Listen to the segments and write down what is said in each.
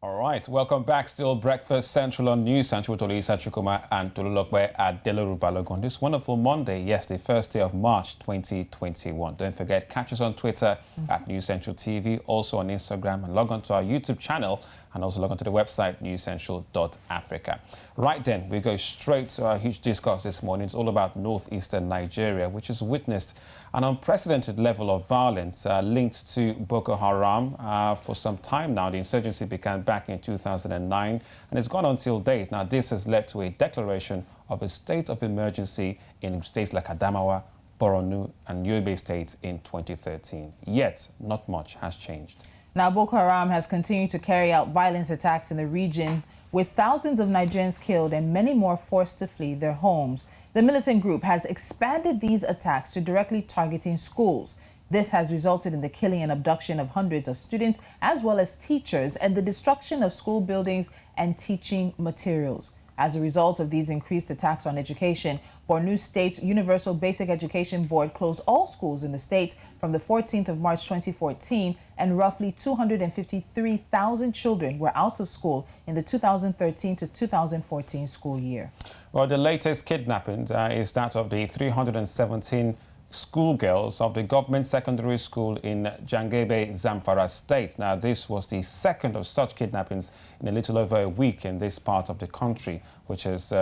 All right, welcome back. Still Breakfast Central on News Central with Olisa Chukuma and Tolulokwe Adeloru Balogun. This wonderful Monday, yes, the first day of March 2021. Don't forget, catch us on Twitter at News Central TV, also on Instagram, and log on to our YouTube channel and also log on to the website newscentral.africa. Right then, we go straight to our huge discourse this morning. It's all about northeastern Nigeria, which has witnessed an unprecedented level of violence linked to Boko Haram. For some time now, the insurgency began back in 2009 and it's gone on till date. Now, this has led to a declaration of a state of emergency in states like Adamawa, Borno and Yobe states in 2013. Yet, not much has changed. Now, Boko Haram has continued to carry out violent attacks in the region, with thousands of Nigerians killed and many more forced to flee their homes. The militant group has expanded these attacks to directly targeting schools. This has resulted in the killing and abduction of hundreds of students, as well as teachers, and the destruction of school buildings and teaching materials. As a result of these increased attacks on education, Borno State's Universal Basic Education Board closed all schools in the state from the 14th of March 2014, and roughly 253,000 children were out of school in the 2013 to 2014 school year. Well, the latest kidnapping is that of the 317 schoolgirls of the government secondary school in Jangebe, Zamfara State. Now, this was the second of such kidnappings in a little over a week in this part of the country, which has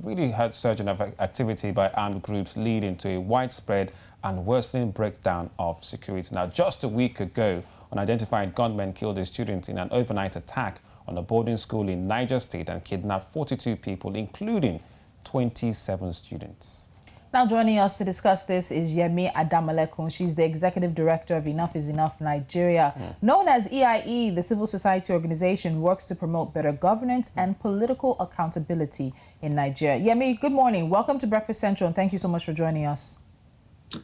really had surge of activity by armed groups, leading to a widespread and worsening breakdown of security. Now, just a week ago, unidentified gunmen killed a student in an overnight attack on a boarding school in Niger State and kidnapped 42 people, including 27 students. Now joining us to discuss this is Yemi Adamolekun. She's the Executive Director of Enough is Enough Nigeria. Known as EIE, the civil society organization works to promote better governance and political accountability in Nigeria. Yemi, good morning. Welcome to Breakfast Central, and thank you so much for joining us.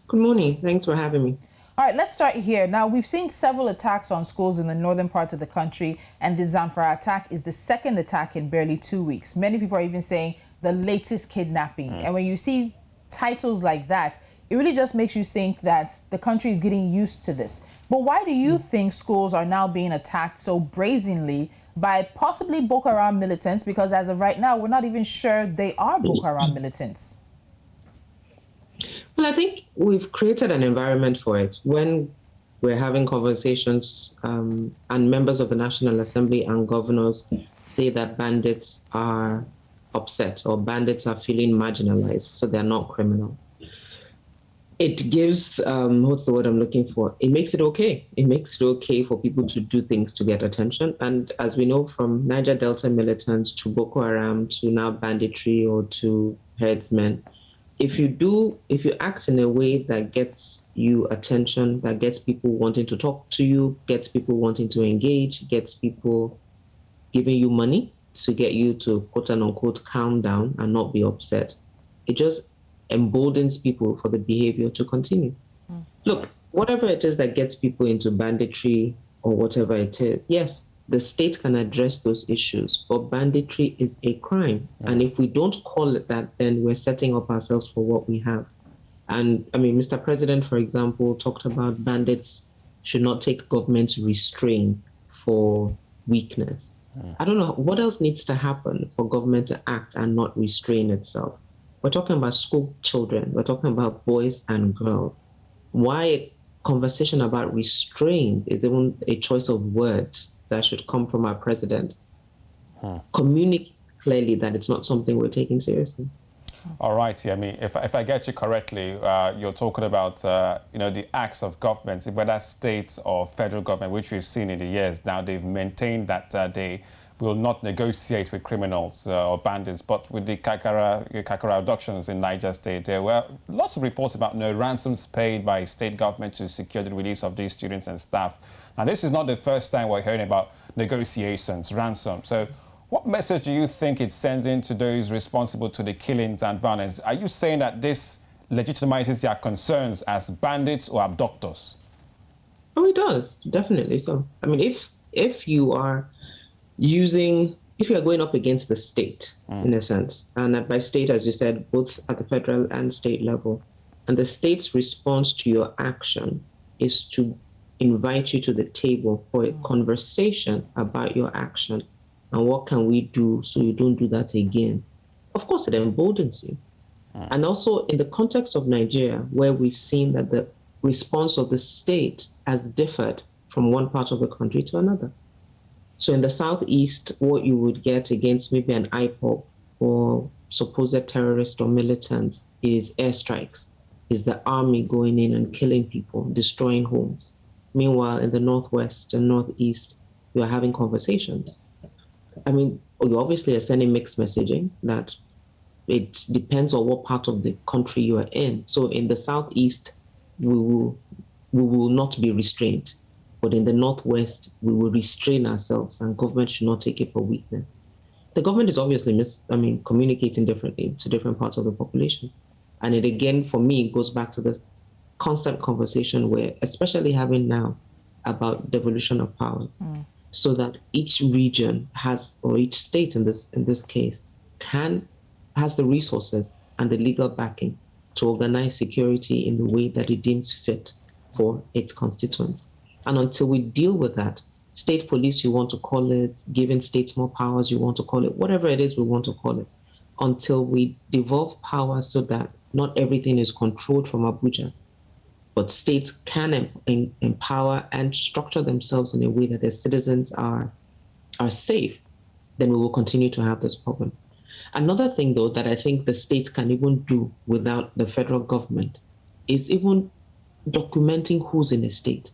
Good morning. Thanks for having me. All right, let's start here. Now, we've seen several attacks on schools in the northern parts of the country, and the Zamfara attack is the second attack in barely 2 weeks. Many people are even saying the latest kidnapping. And when you see titles like that, it really just makes you think that the country is getting used to this. But why do you think schools are now being attacked so brazenly by possibly Boko Haram militants? Because as of right now, we're not even sure they are Boko Haram militants. Well, I think we've created an environment for it. When we're having conversations and members of the National Assembly and governors say that bandits are upset or bandits are feeling marginalized, so they're not criminals. It gives, what's the word I'm looking for? It makes it okay. It makes it okay for people to do things to get attention. And as we know, from Niger Delta militants to Boko Haram to now banditry or to herdsmen, if you act in a way that gets you attention, that gets people wanting to talk to you, gets people wanting to engage, gets people giving you money to get you to quote unquote calm down and not be upset, it just emboldens people for the behavior to continue. Look, whatever it is that gets people into banditry or whatever it is, yes, the state can address those issues, but banditry is a crime. And if we don't call it that, then we're setting up ourselves for what we have. And I mean, Mr. President, for example, talked about bandits should not take government restraint for weakness. I don't know what else needs to happen for government to act and not restrain itself. We're talking about school children. We're talking about boys and girls. Why a conversation about restraint is even a choice of words that should come from our president. Communicate clearly that it's not something we're taking seriously. All right, Yemi, if I get you correctly, you're talking about, the acts of governments, whether states or federal government, which we've seen in the years now, they've maintained that they will not negotiate with criminals or bandits. But with the Kakara abductions in Niger State, there were lots of reports about no ransoms paid by state government to secure the release of these students and staff. Now, this is not the first time we're hearing about negotiations, ransom. So what message do you think it sends in to those responsible to the killings and violence? Are you saying that this legitimizes their concerns as bandits or abductors? Oh, it does, definitely so. I mean, if you are going up against the state, in a sense, and by state, as you said, both at the federal and state level, and the state's response to your action is to invite you to the table for a conversation about your action and what can we do so you don't do that again. Of course, it emboldens you. And also in the context of Nigeria, where we've seen that the response of the state has differed from one part of the country to another. So in the Southeast, what you would get against maybe an IPOB or supposed terrorist or militants is airstrikes, is the army going in and killing people, destroying homes. Meanwhile, in the Northwest and Northeast, you are having conversations. I mean, you obviously are sending mixed messaging that it depends on what part of the country you are in. So in the Southeast, we will not be restrained. But in the Northwest, we will restrain ourselves, and government should not take it for weakness. The government is obviously communicating differently to different parts of the population. And it again, for me, goes back to this constant conversation we're especially having now about devolution of power, so that each region has, or each state in this case, has the resources and the legal backing to organize security in the way that it deems fit for its constituents. And until we deal with that, state police, you want to call it, giving states more powers, you want to call it, whatever it is we want to call it, until we devolve power so that not everything is controlled from Abuja, but states can empower and structure themselves in a way that their citizens are safe, then we will continue to have this problem. Another thing, though, that I think the states can even do without the federal government is even documenting who's in a state.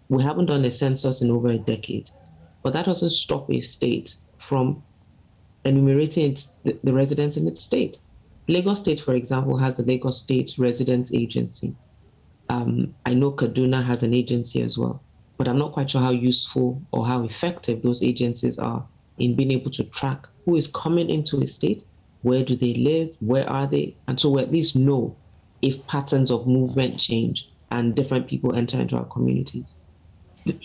We haven't done a census in over a decade, but that doesn't stop a state from enumerating the residents in its state. Lagos State, for example, has the Lagos State Residence Agency. I know Kaduna has an agency as well, but I'm not quite sure how useful or how effective those agencies are in being able to track who is coming into a state, where do they live, where are they, and so we at least know if patterns of movement change and different people enter into our communities.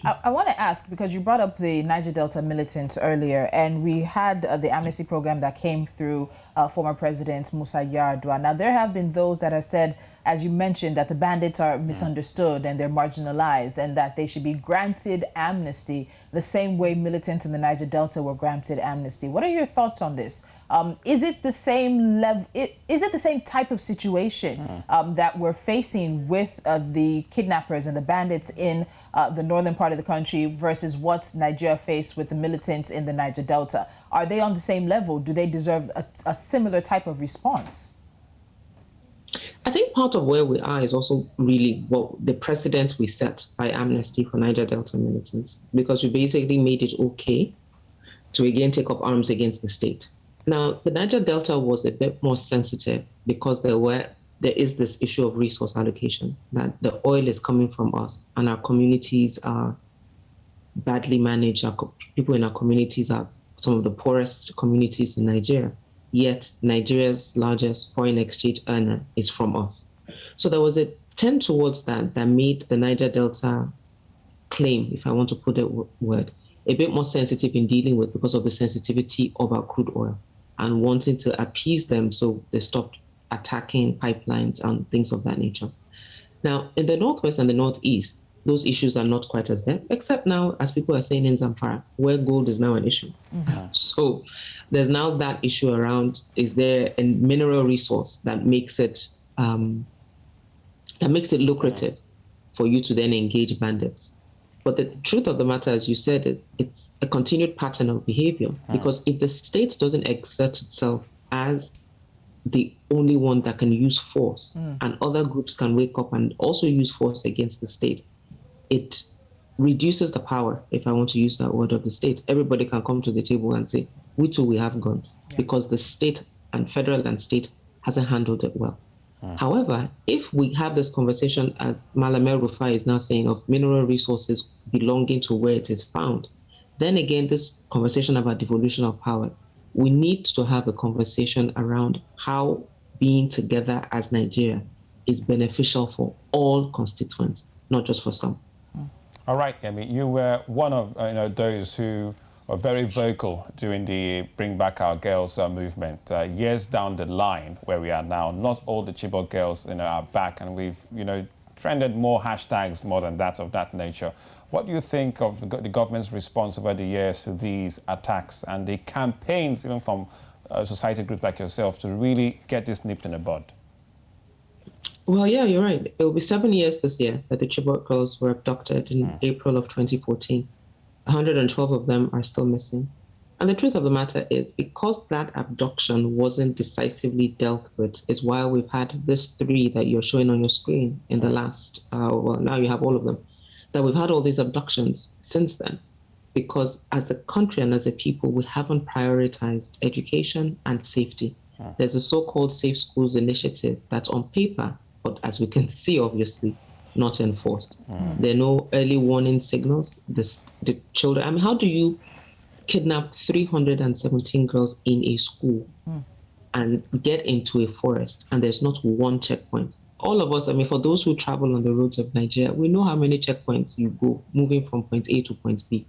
I want to ask, because you brought up the Niger Delta militants earlier, and we had the amnesty program that came through former President Musa Yar'Adua. Now, there have been those that have said, as you mentioned, that the bandits are misunderstood and they're marginalized, and that they should be granted amnesty the same way militants in the Niger Delta were granted amnesty. What are your thoughts on this? Is it the same level? Is it the same type of situation that we're facing with the kidnappers and the bandits in the northern part of the country versus what Nigeria faced with the militants in the Niger Delta? Are they on the same level? Do they deserve a similar type of response? I think part of where we are is also really the precedent we set by amnesty for Niger Delta militants, because we basically made it okay to again take up arms against the state. Now, the Niger Delta was a bit more sensitive because there is this issue of resource allocation, that the oil is coming from us and our communities are badly managed. People in our communities are some of the poorest communities in Nigeria, yet Nigeria's largest foreign exchange earner is from us. So there was a trend towards that made the Niger Delta claim, if I want to put a word, a bit more sensitive in dealing with because of the sensitivity of our crude oil and wanting to appease them so they stopped attacking pipelines and things of that nature. Now, in the Northwest and the Northeast, those issues are not quite as there, except now, as people are saying in Zamfara, where gold is now an issue. So there's now that issue around, is there a mineral resource that makes it lucrative for you to then engage bandits? But the truth of the matter, as you said, is it's a continued pattern of behavior, because if the state doesn't exert itself as the only one that can use force, and other groups can wake up and also use force against the state, it reduces the power, if I want to use that word, of the state. Everybody can come to the table and say, we too, we have guns, because the state and federal and state hasn't handled it well. However, if we have this conversation, as Malam El-Rufai is now saying, of mineral resources belonging to where it is found, then again, this conversation about devolution of power, we need to have a conversation around how being together as Nigeria is beneficial for all constituents, not just for some. All right, Yemi, you were one of those who were very vocal during the Bring Back Our Girls movement. Years down the line where we are now, not all the Chibok girls are back, and we've trended more hashtags more than that of that nature. What do you think of the government's response over the years to these attacks and the campaigns, even from society groups like yourself, to really get this nipped in the bud? Well, yeah, you're right. It will be 7 years this year that the Chibok girls were abducted in April of 2014. 112 of them are still missing. And the truth of the matter is, because that abduction wasn't decisively dealt with, is why we've had this 3 that you're showing on your screen in the last, well, now you have all of them, that we've had all these abductions since then. Because as a country and as a people, we haven't prioritized education and safety. There's a so-called Safe Schools initiative that's on paper, but as we can see, obviously, not enforced. There are no early warning signals. The children, I mean, how do you kidnap 317 girls in a school and get into a forest and there's not one checkpoint? All of us, I mean, for those who travel on the roads of Nigeria, we know how many checkpoints you go moving from point A to point B.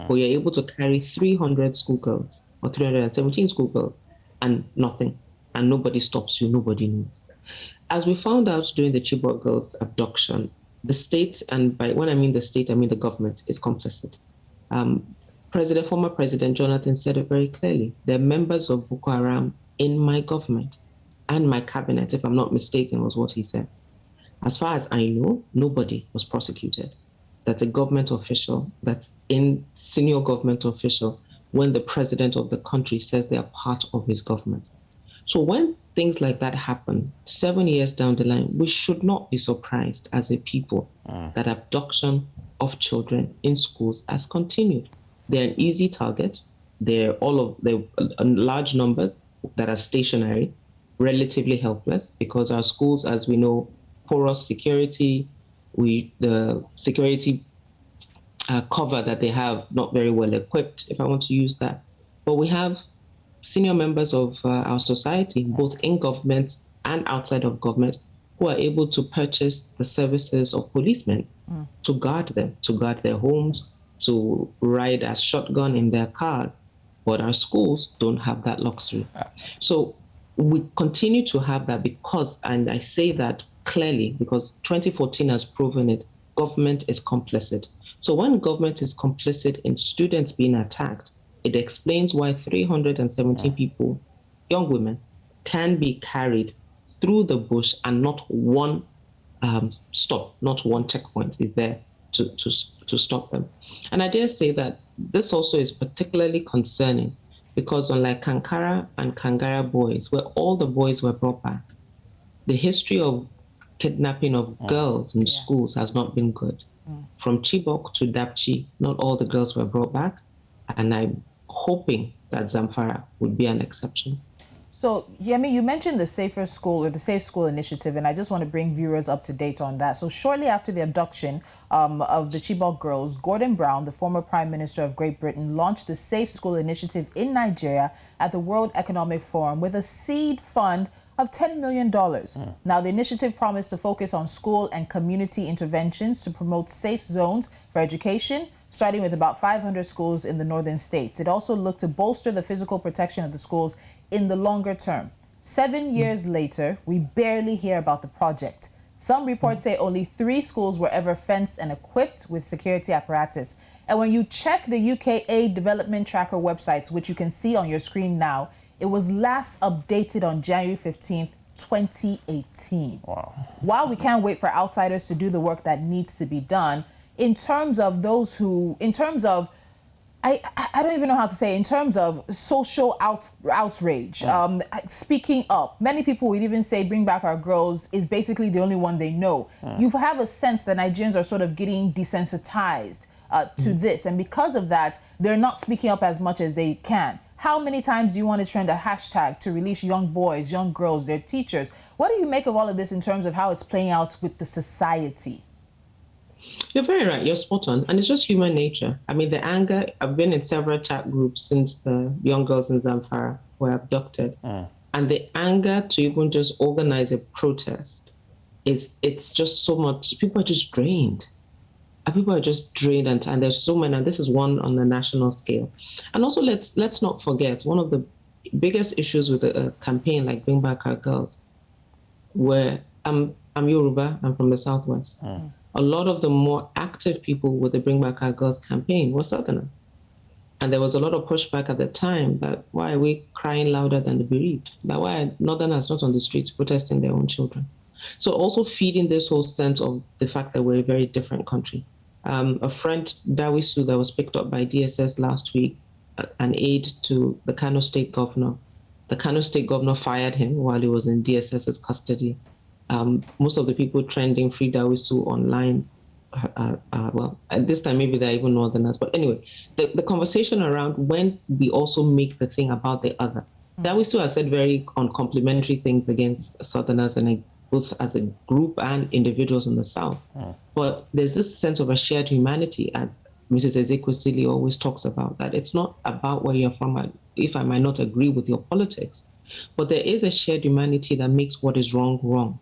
But you're able to carry 300 schoolgirls or 317 schoolgirls and nothing. And nobody stops you, nobody knows. As we found out during the Chibok girls' abduction, the state, and when I mean the state, I mean the government, is complicit. Former President Jonathan said it very clearly. There are members of Boko Haram in my government and my cabinet, if I'm not mistaken, was what he said. As far as I know, nobody was prosecuted. That's a government official, that's in senior government official, when the president of the country says they are part of his government. So when things like that happen 7 years down the line, we should not be surprised as a people that abduction of children in schools has continued. They're an easy target. They're large numbers that are stationary, relatively helpless, because our schools, as we know, porous security, the security cover that they have, not very well equipped, if I want to use that. But we have senior members of our society, both in government and outside of government, who are able to purchase the services of policemen to guard them, to guard their homes, to ride a shotgun in their cars. But our schools don't have that luxury. So we continue to have that because, and I say that clearly because 2014 has proven it, government is complicit. So when government is complicit in students being attacked, it explains why 317 people, young women, can be carried through the bush and not one stop, not one checkpoint is there to stop them. And I dare say that this also is particularly concerning because unlike Kankara and Kangara boys, where all the boys were brought back, the history of kidnapping of girls in schools has not been good. From Chibok to Dapchi, not all the girls were brought back, and I'm hoping that Zamfara would be an exception. So, Yemi, you mentioned the Safer School or the Safe School Initiative, and I just want to bring viewers up to date on that. So shortly after the abduction of the Chibok girls, Gordon Brown, the former Prime Minister of Great Britain, launched the Safe School Initiative in Nigeria at the World Economic Forum with a seed fund of $10 million. Now, the initiative promised to focus on school and community interventions to promote safe zones for education, starting with about 500 schools in the northern states. It also looked to bolster the physical protection of the schools in the longer term. 7 years later, we barely hear about the project. Some reports say only 3 schools were ever fenced and equipped with security apparatus. And when you check the UK Aid Development Tracker websites, which you can see on your screen now, it was last updated on January 15th, 2018. Wow. While we can't wait for outsiders to do the work that needs to be done, in terms of those who, I don't even know how to say, in terms of social outrage, speaking up, many people would even say bring back our girls is basically the only one they know. You have a sense that Nigerians are sort of getting desensitized to this. And because of that, they're not speaking up as much as they can. How many times do you want to trend a hashtag to release young boys, young girls, their teachers? What do you make of all of this in terms of how it's playing out with the society? You're very right. You're spot on. And it's just human nature. I mean, the anger, I've been in several chat groups since the young girls in Zamfara were abducted. And the anger to even just organize a protest, it's just so much. People are just drained. People are just drained, and there's so many, and this is one on the national scale. And also, let's not forget, one of the biggest issues with a campaign like Bring Back Our Girls, where I'm Yoruba, I'm from the Southwest. A lot of the more active people with the Bring Back Our Girls campaign were Southerners. And there was a lot of pushback at the time that why are we crying louder than the bereaved? That why are Northerners not on the streets protesting their own children? So also feeding this whole sense of the fact that we're a very different country. A friend, Dawisu, that was picked up by DSS last week, an aide to the Kano State governor. The Kano State governor fired him while he was in DSS's custody. Most of the people trending Free Dawisu online, well, at this time, maybe they're even Northerners. But anyway, the conversation around when we also make the thing about the other. Dawisu has said very uncomplimentary things against Southerners and both as a group and individuals in the South. But there's this sense of a shared humanity, as Mrs. Ezekwesili always talks about, that it's not about where you're from, if I might not agree with your politics, but there is a shared humanity that makes what is wrong, wrong,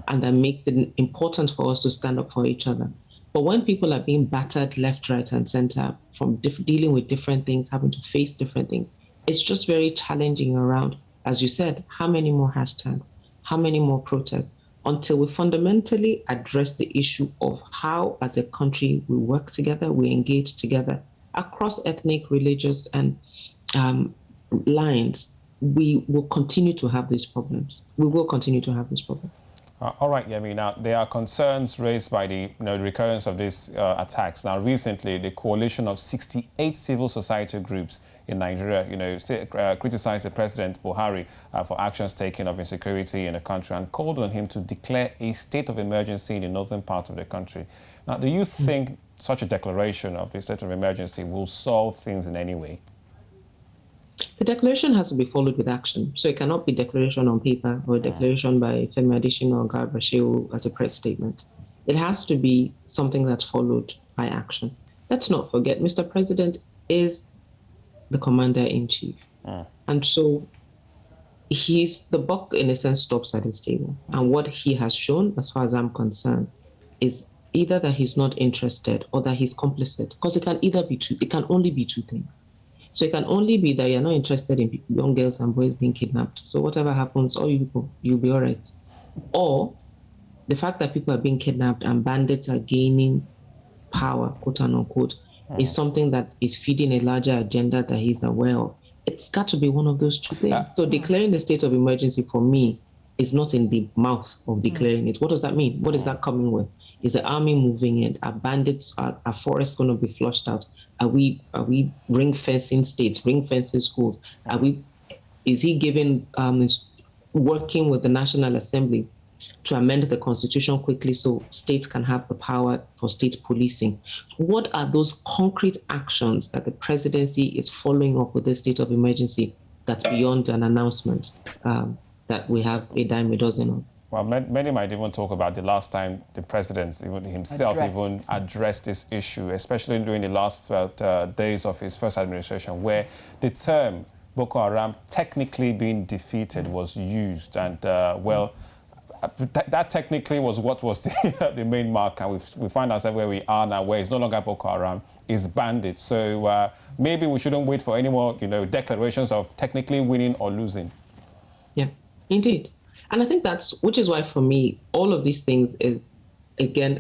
and that makes it important for us to stand up for each other. But when people are being battered left, right, and center from dealing with different things, having to face different things, it's just very challenging around, as you said, how many more hashtags, how many more protests, until we fundamentally address the issue of how, as a country, we work together, we engage together across ethnic, religious, and lines. We will continue to have these problems. We will continue to have this problem. All right, Yemi. Now, there are concerns raised by the recurrence of these attacks. Now, recently, the coalition of 68 civil society groups in Nigeria, criticized the President Buhari for actions taken of insecurity in the country and called on him to declare a state of emergency in the northern part of the country. Now, do you think such a declaration of the state of emergency will solve things in any way? The declaration has to be followed with action. So it cannot be declaration on paper or a declaration by Femi Adesina or Garba Shehu as a press statement. It has to be something that's followed by action. Let's not forget, Mr. President is the commander-in-chief. And so the buck, in a sense, stops at his table. And what he has shown, as far as I'm concerned, is either that he's not interested or that he's complicit. Because it can only be two things. So it can only be that you're not interested in young girls and boys being kidnapped. So whatever happens, you'll be all right. Or the fact that people are being kidnapped and bandits are gaining power, quote unquote, is something that is feeding a larger agenda that he's aware of. It's got to be one of those two things. So declaring a state of emergency for me is not in the mouth of declaring it. What does that mean? What is that coming with? Is the army moving in? Are bandits, are forests going to be flushed out? Are we ring fencing states, ring fencing schools? Is he working with the National Assembly to amend the Constitution quickly so states can have the power for state policing? What are those concrete actions that the presidency is following up with the state of emergency that's beyond an announcement that we have a dime a dozen of? Well, many might even talk about the last time the president himself addressed this issue, especially during the last days of his first administration, where the term Boko Haram technically being defeated was used. And, that technically was what was the main mark. And we find ourselves where we are now, where it's no longer Boko Haram, it's Bandits. So maybe we shouldn't wait for any more, declarations of technically winning or losing. Yeah, indeed. And I think which is why for me, all of these things is, again,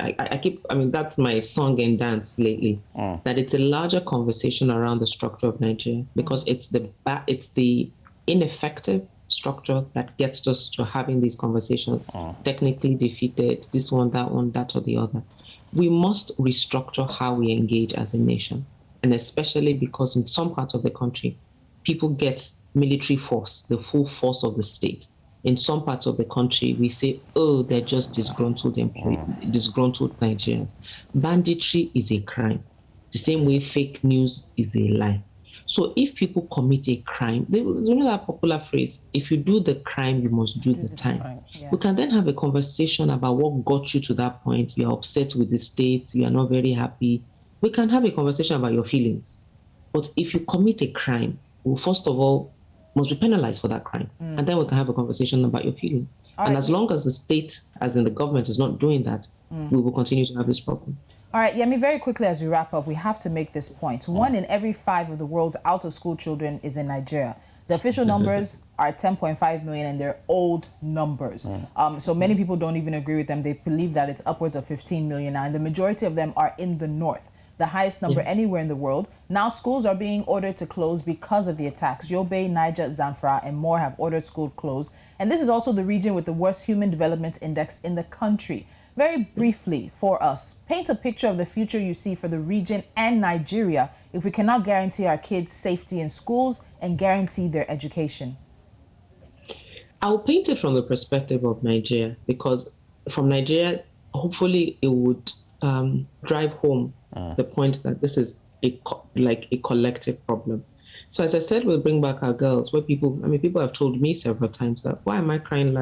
that's my song and dance lately, that it's a larger conversation around the structure of Nigeria, because it's the ineffective structure that gets us to having these conversations, technically defeated, this one, that or the other. We must restructure how we engage as a nation. And especially because in some parts of the country, people get military force, the full force of the state. In some parts of the country, we say, oh, they're just disgruntled Nigerians. Banditry is a crime. The same way fake news is a lie. So if people commit a crime, there's another popular phrase, if you do the crime, you must do the time. Yeah. We can then have a conversation about what got you to that point. You're upset with the state, you are not very happy. We can have a conversation about your feelings. But if you commit a crime, well, first of all, must be penalized for that crime. And then we can have a conversation about your feelings. As long as the state, as in the government, is not doing that, we will continue to have this problem. All right, Yemi, very quickly as we wrap up, we have to make this point. 1 in every 5 of the world's out-of-school children is in Nigeria. The official numbers are 10.5 million, and they're old numbers. So many people don't even agree with them. They believe that it's upwards of 15 million now, and the majority of them are in the north, the highest number anywhere in the world. Now schools are being ordered to close because of the attacks. Yobe, Niger, Zamfara, and more have ordered school closed. And this is also the region with the worst human development index in the country. Very briefly for us, paint a picture of the future you see for the region and Nigeria if we cannot guarantee our kids' safety in schools and guarantee their education. I'll paint it from the perspective of Nigeria, because from Nigeria, hopefully it would drive home the point that this is like a collective problem. So as I said, we'll bring back our girls, where people have told me several times that, why am I crying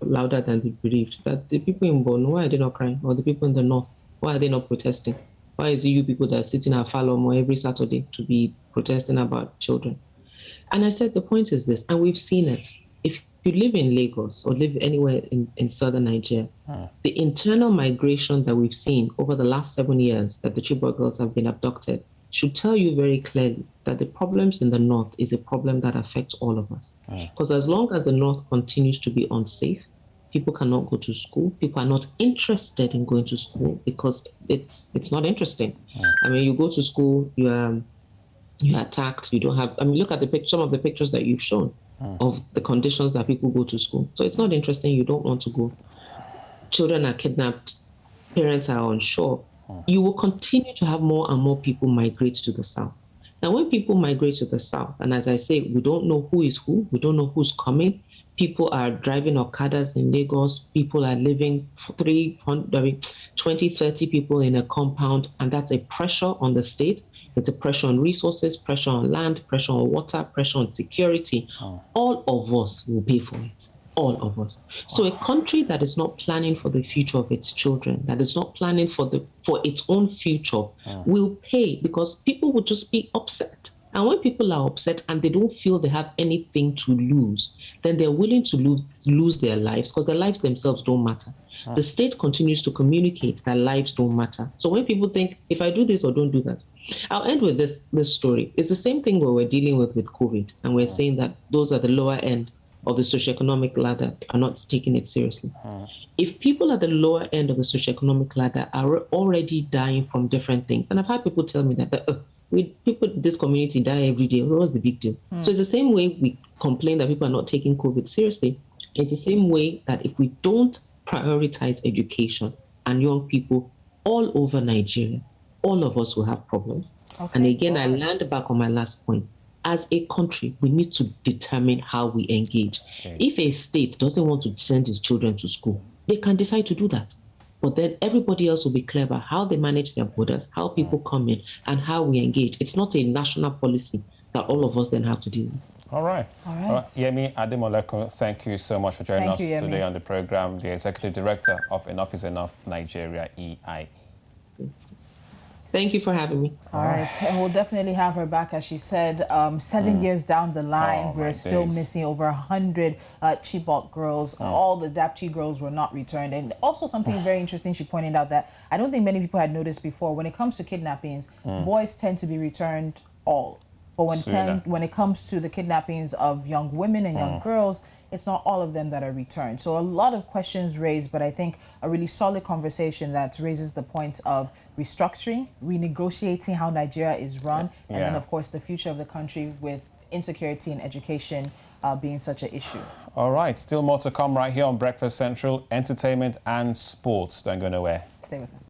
louder than the bereaved? That the people in Borno, why are they not crying? Or the people in the north, why are they not protesting? Why is it you people that are sitting at Falomo every Saturday to be protesting about children? And I said, the point is this, and we've seen it. If you live in Lagos or live anywhere in southern Nigeria, the internal migration that we've seen over the last 7 years that the Chibok girls have been abducted should tell you very clearly that the problems in the north is a problem that affects all of us. Because as long as the north continues to be unsafe, people cannot go to school. People are not interested in going to school because it's not interesting. I mean, you go to school, you're attacked. You don't have. I mean, look at some of the pictures that you've shown of the conditions that people go to school. So it's not interesting. You don't want to go. Children are kidnapped. Parents are unsure. You will continue to have more and more people migrate to the south. Now, when people migrate to the south, and as I say, we don't know who is who, we don't know who's coming. People are driving Okadas in Lagos. People are living 20, 30 people in a compound, and that's a pressure on the state. It's a pressure on resources, pressure on land, pressure on water, pressure on security. All of us will pay for it. All of us. So a country that is not planning for the future of its children, that is not planning for its own future, will pay, because people will just be upset. And when people are upset and they don't feel they have anything to lose, then they're willing to lose their lives, because their lives themselves don't matter. The state continues to communicate that lives don't matter. So when people think, if I do this or don't do that, I'll end with this story. It's the same thing where we're dealing with COVID, and we're saying that those are the lower end of the socioeconomic ladder are not taking it seriously. If people at the lower end of the socioeconomic ladder are already dying from different things, and I've had people tell me that people in this community die every day, what's the big deal? So it's the same way we complain that people are not taking COVID seriously. It's the same way that if we don't prioritize education and young people all over Nigeria, all of us will have problems. And again, I land back on my last point. As a country, we need to determine how we engage. If a state doesn't want to send its children to school, they can decide to do that. But then everybody else will be clever how they manage their borders, how people come in, and how we engage. It's not a national policy that all of us then have to deal with. All right. Yemi Adamolekun, thank you so much for joining us today on the program, the Executive Director of Enough is Enough Nigeria, EIE. Thank you for having me. All right. And we'll definitely have her back. As she said, 7 years down the line, we're still missing over 100 Chibok girls. All the Dapchi girls were not returned. And also something very interesting, she pointed out that I don't think many people had noticed before. When it comes to kidnappings, boys tend to be returned all. But when it comes to the kidnappings of young women and young girls, it's not all of them that are returned. So a lot of questions raised, but I think a really solid conversation that raises the points of restructuring, renegotiating how Nigeria is run, and then, of course, the future of the country with insecurity and education being such an issue. All right, still more to come right here on Breakfast Central, entertainment and sports. Don't go nowhere. Stay with us.